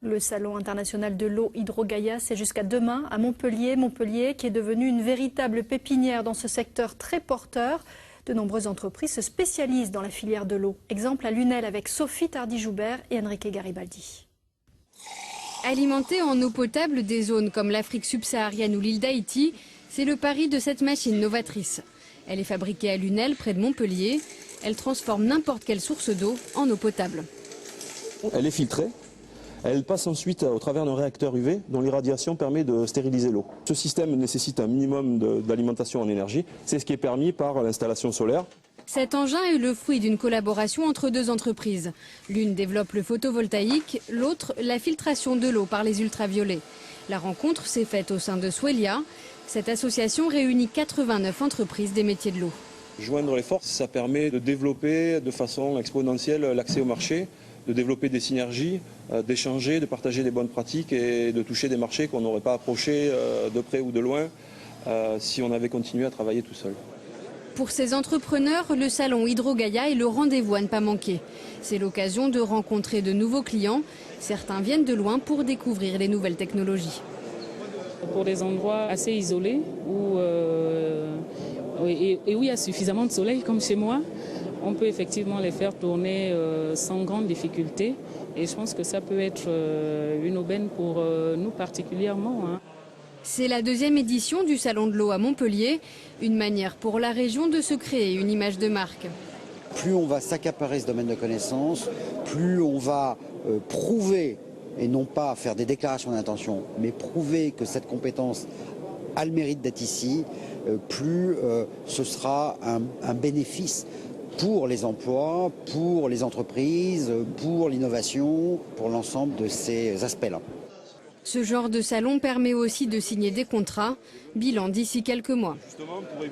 Le Salon international de l'eau Hydro-Gaia, c'est jusqu'à demain à Montpellier. Montpellier qui est devenu une véritable pépinière dans ce secteur très porteur. De nombreuses entreprises se spécialisent dans la filière de l'eau. Exemple à Lunel avec Sophie Tardy-Joubert et Enrique Garibaldi. Alimenter en eau potable des zones comme l'Afrique subsaharienne ou l'île d'Haïti, c'est le pari de cette machine novatrice. Elle est fabriquée à Lunel, près de Montpellier. Elle transforme n'importe quelle source d'eau en eau potable. Elle est filtrée. Elle passe ensuite au travers d'un réacteur UV dont l'irradiation permet de stériliser l'eau. Ce système nécessite un minimum d'alimentation en énergie. C'est ce qui est permis par l'installation solaire. Cet engin est le fruit d'une collaboration entre deux entreprises. L'une développe le photovoltaïque, l'autre la filtration de l'eau par les ultraviolets. La rencontre s'est faite au sein de Suelia. Cette association réunit 89 entreprises des métiers de l'eau. Joindre les forces, ça permet de développer de façon exponentielle l'accès au marché, de développer des synergies, d'échanger, de partager des bonnes pratiques et de toucher des marchés qu'on n'aurait pas approchés de près ou de loin si on avait continué à travailler tout seul. Pour ces entrepreneurs, le salon Hydro-Gaia est le rendez-vous à ne pas manquer. C'est l'occasion de rencontrer de nouveaux clients. Certains viennent de loin pour découvrir les nouvelles technologies. Pour des endroits assez isolés où il y a suffisamment de soleil comme chez moi, on peut effectivement les faire tourner sans grande difficulté. Et je pense que ça peut être une aubaine pour nous particulièrement. C'est la deuxième édition du Salon de l'eau à Montpellier, une manière pour la région de se créer une image de marque. Plus on va s'accaparer ce domaine de connaissances, plus on va prouver, et non pas faire des déclarations d'intention, mais prouver que cette compétence a le mérite d'être ici, plus ce sera un bénéfice pour les emplois, pour les entreprises, pour l'innovation, pour l'ensemble de ces aspects-là. Ce genre de salon permet aussi de signer des contrats, bilan d'ici quelques mois.